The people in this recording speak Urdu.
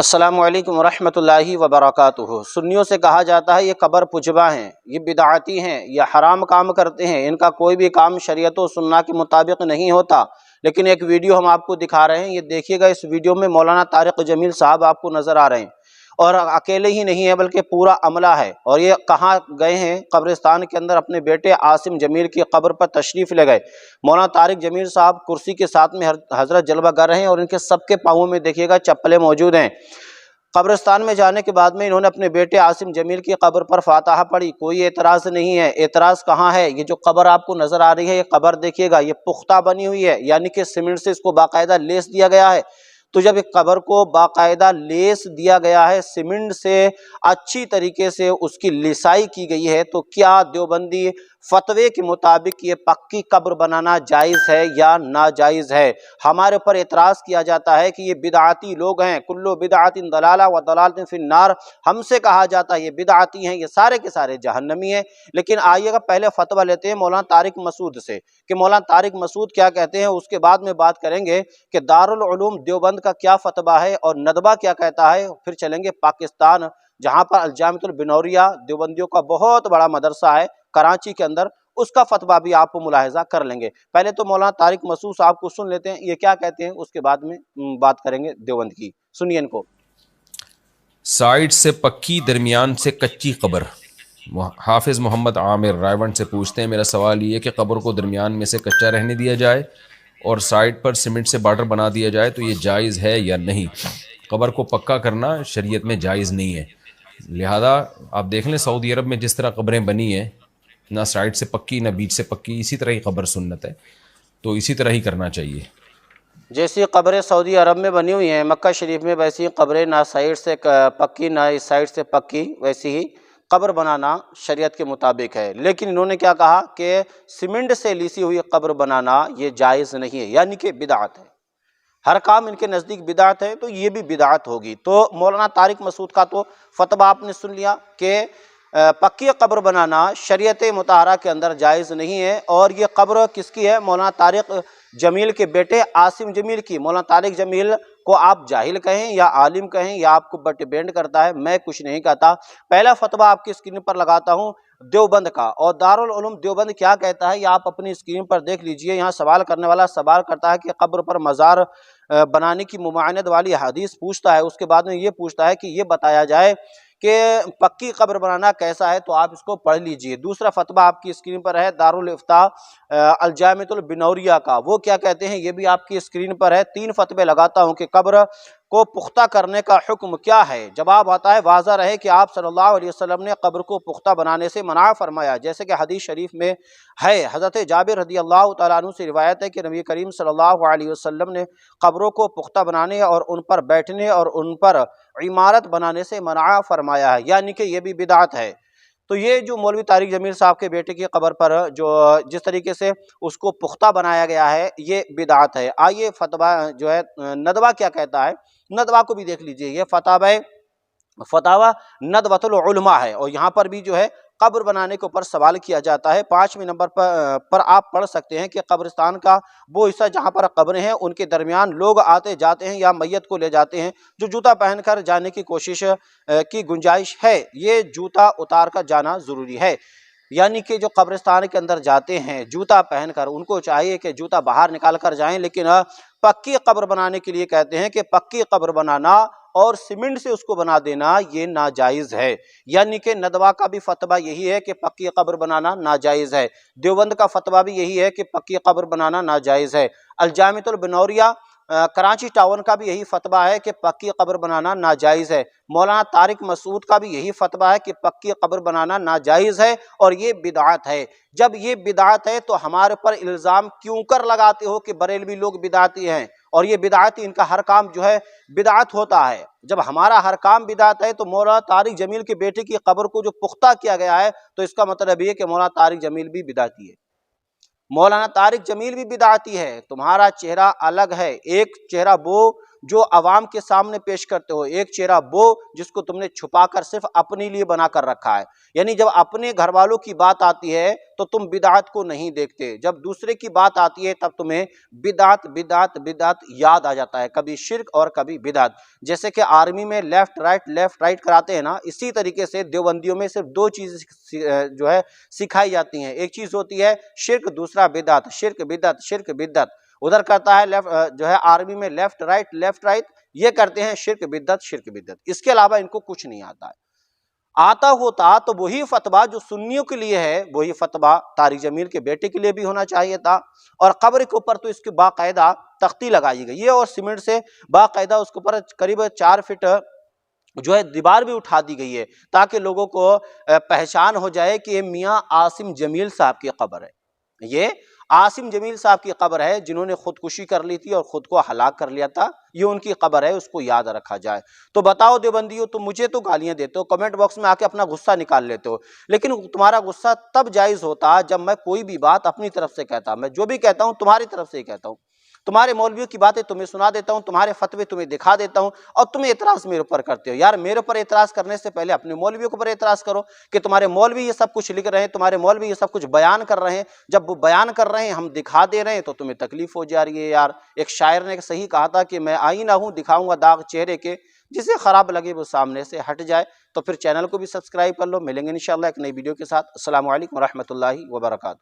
السلام علیکم ورحمۃ اللہ وبرکاتہ۔ سنیوں سے کہا جاتا ہے یہ قبر پجبا ہیں، یہ بدعتی ہیں، یہ حرام کام کرتے ہیں، ان کا کوئی بھی کام شریعت و سنہ کے مطابق نہیں ہوتا۔ لیکن ایک ویڈیو ہم آپ کو دکھا رہے ہیں، یہ دیکھیے گا۔ اس ویڈیو میں مولانا طارق جمیل صاحب آپ کو نظر آ رہے ہیں، اور اکیلے ہی نہیں ہے بلکہ پورا عملہ ہے۔ اور یہ کہاں گئے ہیں؟ قبرستان کے اندر اپنے بیٹے عاصم جمیل کی قبر پر تشریف لے گئے۔ مولانا طارق جمیل صاحب کرسی کے ساتھ میں حضرت جلوہ گر ہیں، اور ان کے سب کے پاؤں میں دیکھیے گا چپلیں موجود ہیں۔ قبرستان میں جانے کے بعد میں انہوں نے اپنے بیٹے عاصم جمیل کی قبر پر فاتحہ پڑھی، کوئی اعتراض نہیں ہے۔ اعتراض کہاں ہے؟ یہ جو قبر آپ کو نظر آ رہی ہے، یہ قبر دیکھیے گا، یہ پختہ بنی ہوئی ہے، یعنی کہ سیمنٹ سے اس کو باقاعدہ لیس دیا گیا ہے۔ تو جب ایک قبر کو باقاعدہ لیس دیا گیا ہے، سیمنٹ سے اچھی طریقے سے اس کی لسائی کی گئی ہے، تو کیا دیوبندی فتوے کے مطابق یہ پکی قبر بنانا جائز ہے یا ناجائز ہے؟ ہمارے اوپر اعتراض کیا جاتا ہے کہ یہ بدعاتی لوگ ہیں، کلو بدعت ضلالہ و ضلالۃ فی النار۔ ہم سے کہا جاتا ہے یہ بدعاتی ہیں، یہ سارے کے سارے جہنمی ہیں۔ لیکن آئیے گا پہلے فتویٰ لیتے ہیں مولانا طارق مسعود سے کہ مولانا طارق مسعود کیا کہتے ہیں، اس کے بعد میں بات کریں گے کہ دارالعلوم دیوبند کا کیا فتویٰ ہے اور ندوہ کیا کہتا ہے۔ پھر چلیں گے پاکستان، جہاں پر الجامعۃ البنوریہ دیوبندیوں کا بہت بڑا مدرسہ ہے کراچی کے اندر، اس کا فتویٰ بھی آپ کو ملاحظہ کر لیں گے۔ پہلے تو مولانا طارق مسعود صاحب کو سن لیتے ہیں، یہ کیا کہتے ہیں، اس کے بعد میں بات کریں گے دیوبند کی۔ سنیے ان کو۔ سائڈ سے پکی، درمیان سے کچی قبر۔ حافظ محمد عامر رائیونڈ سے پوچھتے ہیں، میرا سوال یہ ہے کہ قبر کو درمیان میں سے کچا رہنے دیا جائے اور سائڈ پر سیمنٹ سے بارڈر بنا دیا جائے تو یہ جائز ہے یا نہیں؟ قبر کو پکا کرنا شریعت میں جائز نہیں ہے، لہذا آپ دیکھ لیں سعودی عرب میں جس طرح قبریں بنی ہیں، نہ سائڈ سے پکی نہ بیچ سے پکی، اسی طرح ہی قبر سنت ہے، تو اسی طرح ہی کرنا چاہیے۔ جیسی قبریں سعودی عرب میں بنی ہوئی ہیں مکہ شریف میں، ویسی قبریں نہ سائڈ سے پکی نہ اس سائڈ سے پکی، ویسی ہی قبر بنانا شریعت کے مطابق ہے۔ لیکن انہوں نے کیا کہا کہ سیمنٹ سے لیسی ہوئی قبر بنانا یہ جائز نہیں ہے، یعنی کہ بدعت ہے۔ ہر کام ان کے نزدیک بدعت ہے، تو یہ بھی بدعت ہوگی۔ تو مولانا طارق مسعود کا تو فتویٰ آپ نے سن لیا کہ پکی قبر بنانا شریعت مطہرہ کے اندر جائز نہیں ہے۔ اور یہ قبر کس کی ہے؟ مولانا طارق جمیل کے بیٹے عاصم جمیل کی۔ مولانا طارق جمیل کو آپ جاہل کہیں یا عالم کہیں یا آپ کو ڈیپینڈ کرتا ہے، میں کچھ نہیں کہتا۔ پہلا فتویٰ آپ کی اسکرین پر لگاتا ہوں دیوبند کا، اور دارالعلوم دیوبند کیا کہتا ہے یہ آپ اپنی اسکرین پر دیکھ لیجئے۔ یہاں سوال کرنے والا سوال کرتا ہے کہ قبر پر مزار بنانے کی ممانعت والی حدیث پوچھتا ہے، اس کے بعد میں یہ پوچھتا ہے کہ یہ بتایا جائے کہ پکی قبر بنانا کیسا ہے، تو آپ اس کو پڑھ لیجئے۔ دوسرا فتویٰ آپ کی اسکرین پر ہے دارالافتاء الجامعۃ البنوریہ کا، وہ کیا کہتے ہیں یہ بھی آپ کی اسکرین پر ہے۔ تین فتوے لگاتا ہوں کہ قبر کو پختہ کرنے کا حکم کیا ہے۔ جواب آتا ہے واضح رہے کہ آپ صلی اللہ علیہ وسلم نے قبر کو پختہ بنانے سے منع فرمایا، جیسے کہ حدیث شریف میں ہے۔ حضرت جابر رضی اللہ تعالیٰ عنہ سے روایت ہے کہ نبی کریم صلی اللہ علیہ وسلم نے قبروں کو پختہ بنانے اور ان پر بیٹھنے اور ان پر عمارت بنانے سے منع فرمایا ہے، یعنی کہ یہ بھی بدعت ہے۔ تو یہ جو مولوی طارق جمیل صاحب کے بیٹے کی قبر پر جو جس طریقے سے اس کو پختہ بنایا گیا ہے، یہ بدعت ہے۔ آئیے فتویٰ جو ہے ندوہ کیا کہتا ہے، ندوہ کو بھی دیکھ لیجئے۔ یہ فتاوی ندوۃ العلماء ہے، اور یہاں پر بھی جو ہے قبر بنانے کے اوپر سوال کیا جاتا ہے۔ 5ویں نمبر پر آپ پڑھ سکتے ہیں کہ قبرستان کا وہ حصہ جہاں پر قبریں ہیں ان کے درمیان لوگ آتے جاتے ہیں یا میت کو لے جاتے ہیں، جو جوتا پہن کر جانے کی کوشش کی گنجائش ہے، یہ جوتا اتار کر جانا ضروری ہے۔ یعنی کہ جو قبرستان کے اندر جاتے ہیں جوتا پہن کر، ان کو چاہیے کہ جوتا باہر نکال کر جائیں۔ لیکن پکی قبر بنانے کے لیے کہتے ہیں کہ پکی قبر بنانا اور سیمنٹ سے اس کو بنا دینا یہ ناجائز ہے، یعنی کہ ندوہ کا بھی فتویٰ یہی ہے کہ پکی قبر بنانا ناجائز ہے، دیوبند کا فتویٰ بھی یہی ہے کہ پکی قبر بنانا ناجائز ہے، الجامعۃ البنوریہ کراچی ٹاؤن کا بھی یہی فتویٰ ہے کہ پکی قبر بنانا ناجائز ہے، مولانا طارق مسعود کا بھی یہی فتویٰ ہے کہ پکی قبر بنانا ناجائز ہے اور یہ بدعت ہے۔ جب یہ بدعت ہے تو ہمارے پر الزام کیوں کر لگاتے ہو کہ بریلوی لوگ بدعتی ہیں، اور یہ بدعتی ان کا ہر کام جو ہے بدعت ہوتا ہے۔ جب ہمارا ہر کام بدعت ہے تو مولانا طارق جمیل کے بیٹے کی قبر کو جو پختہ کیا گیا ہے تو اس کا مطلب یہ کہ مولانا طارق جمیل بھی بدعتی ہے، مولانا طارق جمیل بھی بدعتی ہے۔ تمہارا چہرہ الگ ہے، ایک چہرہ وہ جو عوام کے سامنے پیش کرتے ہو، ایک چہرہ وہ جس کو تم نے چھپا کر صرف اپنے لیے بنا کر رکھا ہے، یعنی جب اپنے گھر والوں کی بات آتی ہے تو تم بدعت کو نہیں دیکھتے، جب دوسرے کی بات آتی ہے تب تمہیں بدعت بدعت بدعت یاد آ جاتا ہے، کبھی شرک اور کبھی بدعت۔ جیسے کہ آرمی میں لیفٹ رائٹ کراتے ہیں نا، اسی طریقے سے دیوبندیوں میں صرف دو چیز جو ہے سکھائی جاتی ہیں، ایک چیز ہوتی ہے شرک، دوسرا بدعت، شرک بدعت شرک بدعت۔ ادھر کرتا ہے جو ہے آرمی میں لیفٹ رائٹ، یہ کرتے ہیں شرک بدعت، اس کے علاوہ ان کو کچھ نہیں آتا ہے۔ آتا ہوتا تو وہی فتویٰ جو سنیوں کے لیے ہے، وہی فتویٰ طارق جمیل کے بیٹے کے لیے بھی ہونا چاہیے تھا، اور قبر کے اوپر تو اس کی باقاعدہ تختی لگائی گئی ہے اور سیمنٹ سے باقاعدہ اس کے اوپر قریب 4 فٹ جو ہے دیوار بھی اٹھا دی گئی ہے، تاکہ لوگوں کو پہچان ہو جائے کہ یہ میاں عاصم جمیل صاحب کی قبر ہے، یہ عاصم جمیل صاحب کی قبر ہے جنہوں نے خودکشی کر لی تھی اور خود کو ہلاک کر لیا تھا، یہ ان کی قبر ہے، اس کو یاد رکھا جائے۔ تو بتاؤ دیوبندیو، تم مجھے تو گالیاں دیتے ہو، کمنٹ باکس میں آ کے اپنا غصہ نکال لیتے ہو، لیکن تمہارا غصہ تب جائز ہوتا جب میں کوئی بھی بات اپنی طرف سے کہتا، میں جو بھی کہتا ہوں تمہاری طرف سے ہی کہتا ہوں، تمہارے مولویوں کی باتیں تمہیں سنا دیتا ہوں، تمہارے فتوے تمہیں دکھا دیتا ہوں، اور تم اعتراض میرے اوپر کرتے ہو۔ یار میرے اوپر اعتراض کرنے سے پہلے اپنے مولویوں کے اوپر اعتراض کرو کہ تمہارے مولوی یہ سب کچھ لکھ رہے ہیں، تمہارے مولوی یہ سب کچھ بیان کر رہے ہیں، جب وہ بیان کر رہے ہیں ہم دکھا دے رہے ہیں تو تمہیں تکلیف ہو جا رہی ہے۔ یار ایک شاعر نے صحیح کہا تھا کہ میں آئینہ ہوں دکھاؤں گا داغ چہرے کے، جسے خراب لگے وہ سامنے سے ہٹ جائے۔ تو پھر چینل کو بھی سبسکرائب کر لو، ملیں گے انشاءاللہ ایک نئی ویڈیو کے ساتھ۔ السلام علیکم ورحمۃ اللہ وبرکاتہ۔